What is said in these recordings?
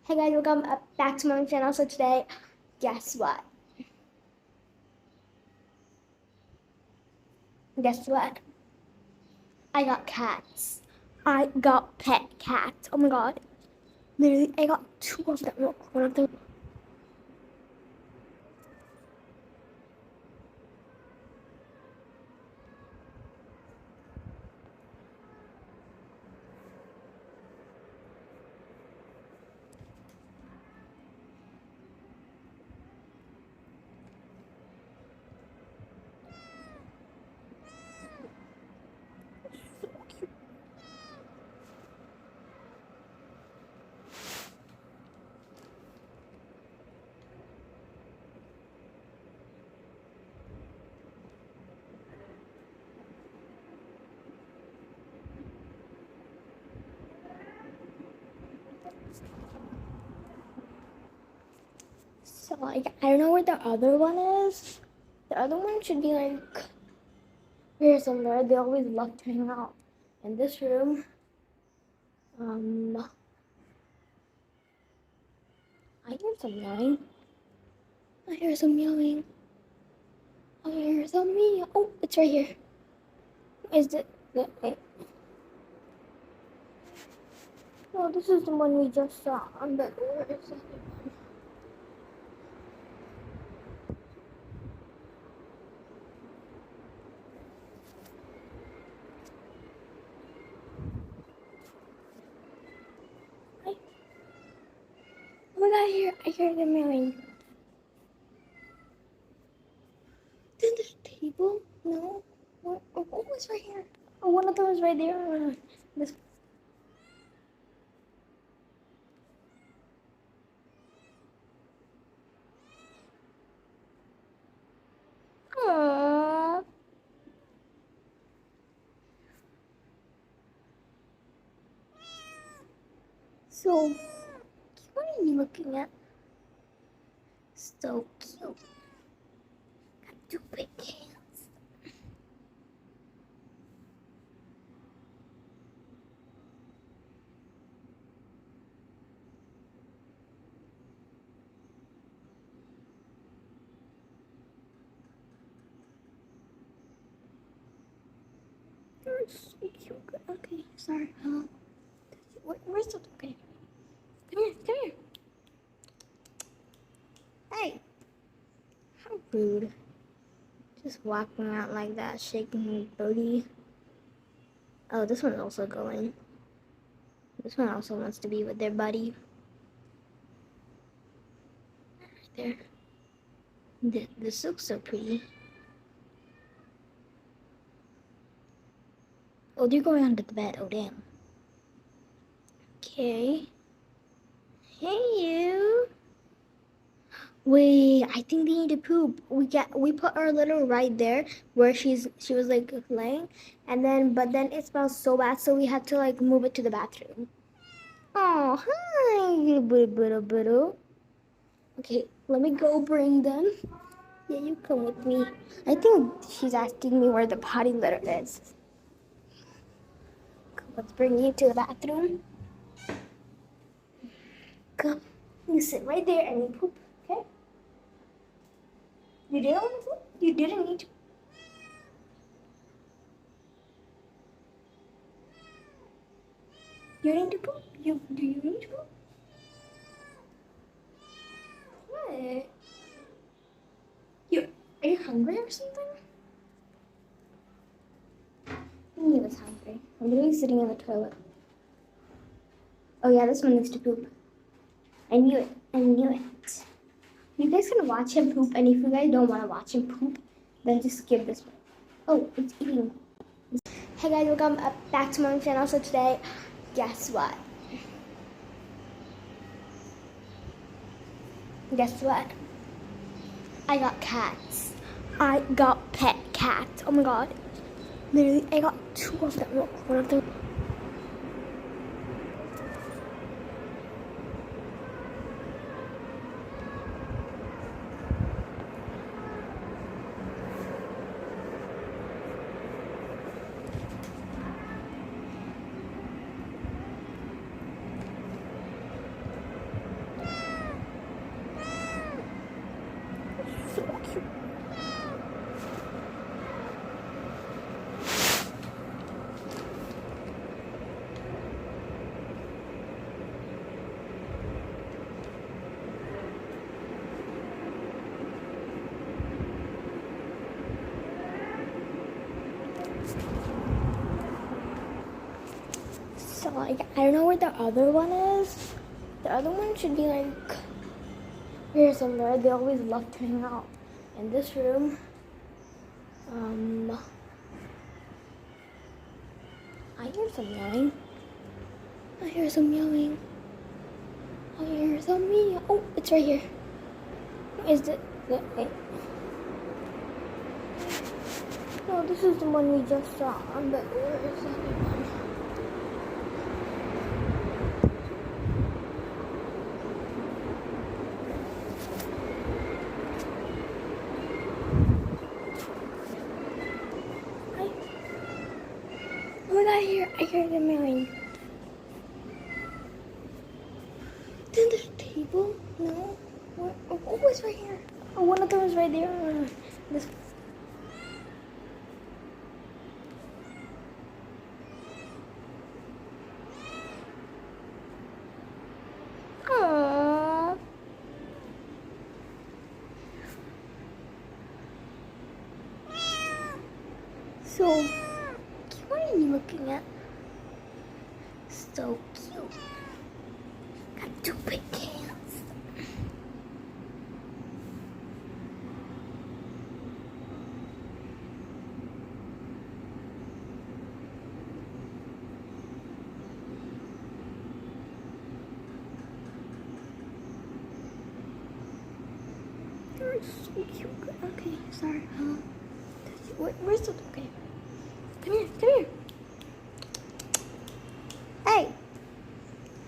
Hey guys, welcome back to my channel. So today, guess what? Guess what? I got cats. I got pet cats. Oh my god. Literally, I got two of them. Look, one of them. So like, I don't know where the other one is. The other one should be like here somewhere. They always love to hang out in this room. I hear some yelling. I hear some yelling. I hear some meow. Oh, it's right here. Is it? Wait. No, this is the one we just saw. But where is it? Oh my god, I hear them meowing. Then the table? No. What? Oh, it's right here. Oh, one of them is right there. This. Aww. So, what are you looking at? So cute. Got two big hands. You're so cute. Okay, sorry. Where's the? Okay. Come here. Come here. Hey. How rude. Just walking out like that, shaking his booty. Oh, this one's also going. This one also wants to be with their buddy. Right there. This looks so pretty. Oh, they're going under the bed. Oh, damn. Okay. Hey, you. Wait, I think they need to poop. We put our little right there where she was like laying, but then it smells so bad, so we had to like move it to the bathroom. Oh, hi, you boo. Okay, let me go bring them. Yeah, you come with me. I think she's asking me where the potty litter is. Let's bring you to the bathroom. Come. You sit right there and you poop, okay? You didn't want to poop? You didn't need to. You need to poop? Do you need to poop? What? Are you hungry or something? I knew he was hungry. I'm literally sitting in the toilet. Oh yeah, this one needs to poop. I knew it. I knew it. You guys can watch him poop, and if you guys don't want to watch him poop, then just skip this one. Oh, it's eating. Hey guys, welcome back to my channel. So today, guess what? Guess what? I got cats. I got pet cats. Oh my god. Literally, I got two of them. Look, one of them. Like, I don't know where the other one is. The other one should be like here somewhere. They always love to hang out in this room. I hear some yelling. I hear some yelling. I hear some meow. Oh, it's right here. Is it? Wait. No, this is the one we just saw. But where is the other one? Oh my god, I hear them meowing. Then the table? No. What? Oh, it's right here. Oh, one of them is right there. This. Aww. So, what are you looking at? So cute. Got two big hands. You're so cute. Okay, sorry. Where's the? Okay. Come here. Hey.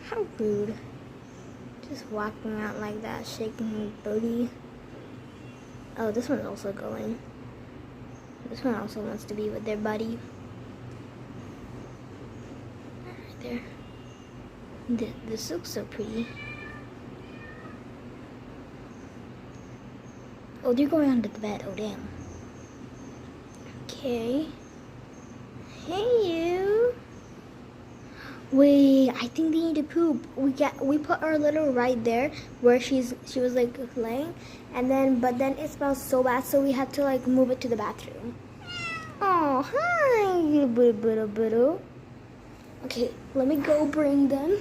How rude. Just walking out like that, shaking his booty. Oh, this one's also going. This one also wants to be with their buddy. Right there. This looks so pretty. Oh, they're going under the bed. Oh, damn. Okay. Hey, you. Wait, I think they need to poop. We put our little right there where she was like laying, but then it smells so bad, so we had to like move it to the bathroom. Oh, hi, you boo. Okay, let me go bring them.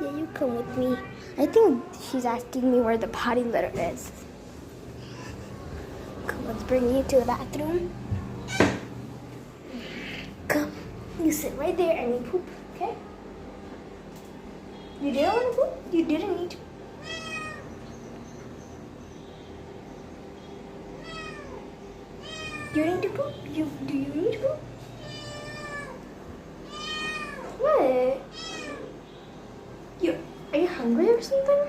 Yeah, you come with me. I think she's asking me where the potty litter is. Come, let's bring you to the bathroom. Come, you sit right there and you poop. Okay? You didn't want to poop? You didn't need to. You need to poop? Do you need to poop? What? Are you hungry or something?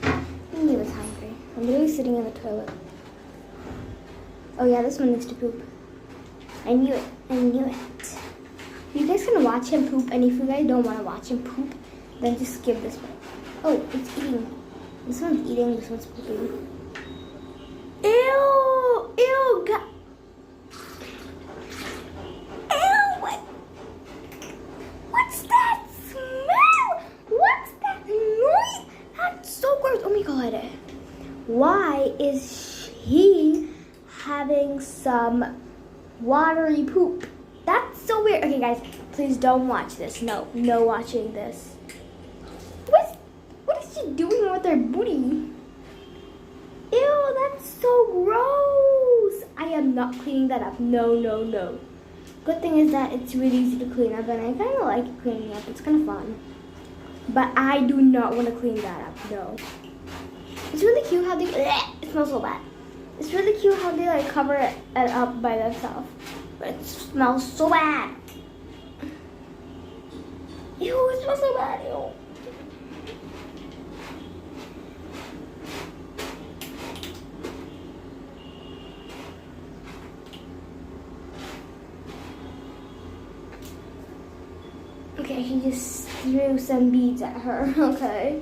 I knew he was hungry. I'm literally sitting in the toilet. Oh yeah, this one needs to poop. I knew it. You guys can watch him poop, and if you guys don't want to watch him poop, then just skip this one. Oh, it's eating. This one's eating, this one's pooping. Ew! Ew! What's that smell? What's that noise? That's so gross. Oh my god. Why is he having some watery poop? That's so weird. Okay, guys, please don't watch this. No watching this. What is she doing with her booty? Ew, that's so gross. I am not cleaning that up. No. Good thing is that it's really easy to clean up, and I kind of like cleaning up. It's kind of fun. But I do not want to clean that up. No. It's really cute how they. It smells so bad. It's really cute how they like cover it up by themselves. But it smells so bad. Ew, it smells so bad. Ew. Okay, he just threw some beads at her. Okay.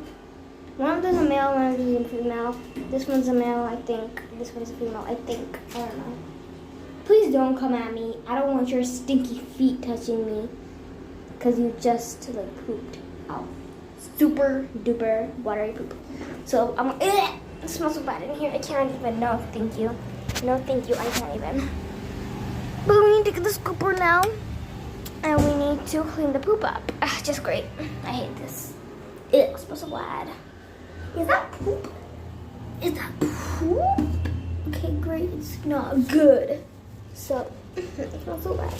One of them's a male, one of them's a female. This one's a male, I think. This one's a female, I think. I don't know. Please don't come at me. I don't want your stinky feet touching me. Because you just like pooped out. Super duper watery poop. So I'm it smells so bad in here. I can't even. No, thank you. I can't even. But we need to get the scooper now. And we need to clean the poop up. Just great. I hate this. It smells so bad. Is that poop? Is that poop? Okay, great. It's not good. So, it smells so bad.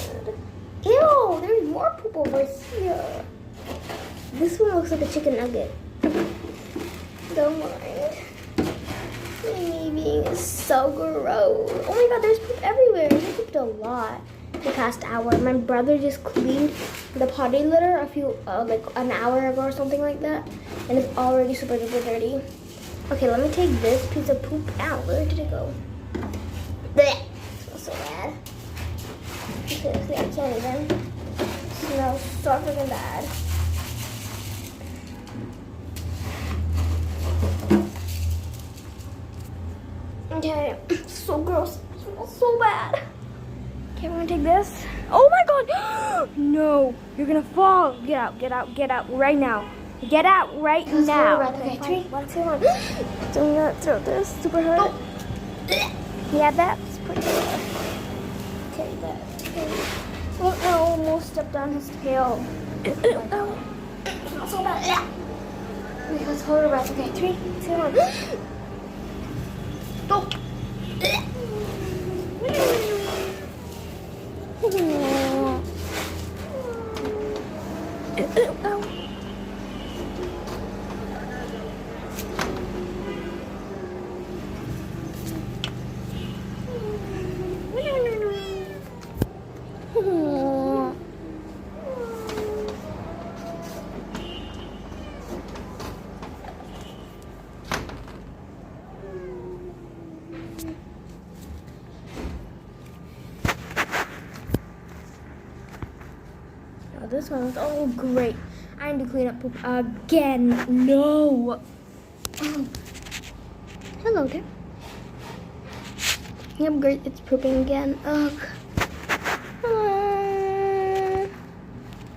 Ew, there's more poop over here. This one looks like a chicken nugget. Don't mind. Maybe it's so gross. Oh my god, there's poop everywhere. I pooped a lot the past hour. My brother just cleaned the potty litter like an hour ago or something like that. And it's already super duper dirty. Okay, let me take this piece of poop out. Where did it go? Blech. It smells so bad. Seriously, I can't even. It smells so freaking bad. Okay, so gross. It smells so bad. Okay, we're gonna take this. Oh my god! No, you're gonna fall. Get out, get out, get out right now. Get out right now. Okay, 3, 1, 2, 1. So I'm gonna throw this super hard. Oh. Yeah, that's pretty good. Okay, that. Oh, I almost stepped on his tail. Oh, it smells so bad. Yeah. Okay, let's hold our breath. Okay, 3, 2, 1. Oh. This one was all great. I need to clean up poop again. No. Oh. Hello there. Yep, great. It's pooping again. Ugh.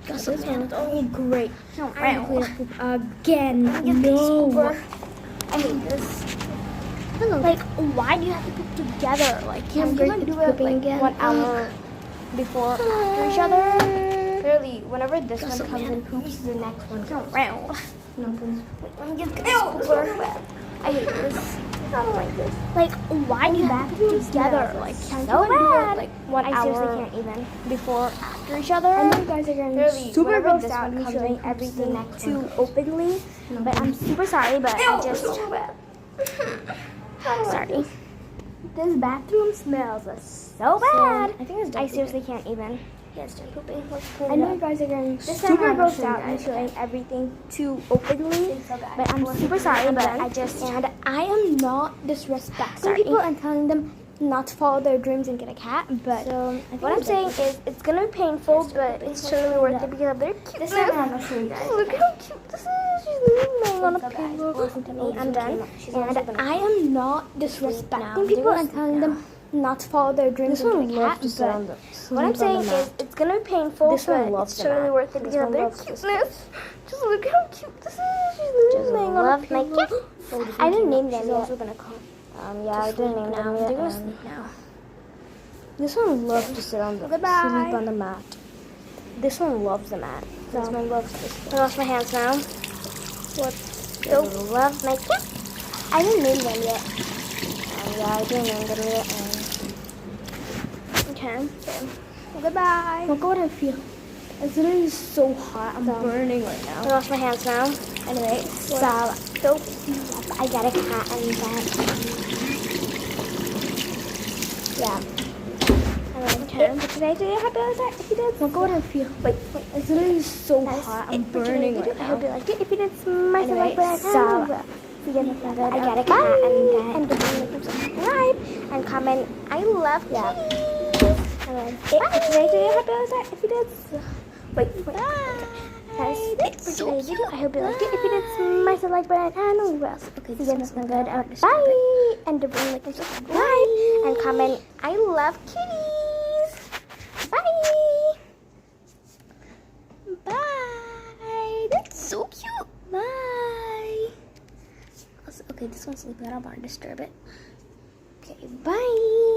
This one was all great. No, I need to clean up poop again. No. I hate this. Hello. Like, why do you have to poop together? Like, can't do it like again? 1 hour before after each other? Literally, whenever this one comes and poops, the next one comes around. Nothing's. Wait, let me just get this pooper. I hate this. I don't like this. Like, why do you have to poop together? Like, can't so do it like 1 hour? I seriously can't even. Before, after each other. I know you guys are getting super grossed out me showing everything too openly. But I'm super sorry, but I just. Sorry. This bathroom smells so bad. I think it's I seriously can't even. Yes, just pooping. I know you guys are getting super grossed out and showing everything too openly, but I'm super sorry, but I just, and I am not disrespecting people and telling them not to follow their dreams and get a cat, but what I'm saying is it's going to be painful, but it's totally worth it because of their cuteness. Look how cute this is. She's laying on a pillow. Listen to me, I'm done. And I am not disrespecting people and telling them not to follow their dreams and get a cat, but what I'm saying is it's going to be painful, but it's totally worth it because of their cuteness. Just look how cute this is. She's laying on a pillow. I didn't name them yet. Yeah, I didn't name them yet. They're gonna sleep now. This one loves to sit on the sleep on the mat. This one loves the mat. This one loves this. I wash my hands now. What? Nope. Love my cat. I didn't name them yet. Yeah, I didn't name them yet. Okay. Goodbye. Look what I feel. It's literally so hot. I'm burning right now. I wash my hands now. Anyway, so I got a cat and that. Yeah. Okay. But today, do you happy with that? If you did, look what I feel. Wait. It's literally so hot. I'm burning right now. I hope you liked it. If you did, smash the like button. So, I got a cat and don't subscribe and comment. I love kitties. If today, do you happy with that? If you did, wait. That is it for today's video. I hope you liked it. If you did, smash the like button and what else? Okay, this is good. Bye. And don't forget to subscribe and comment. I love kitties. Bye. Bye. That's so cute. Bye. Also, okay, this one's sleeping. I don't want to disturb it. Okay, bye.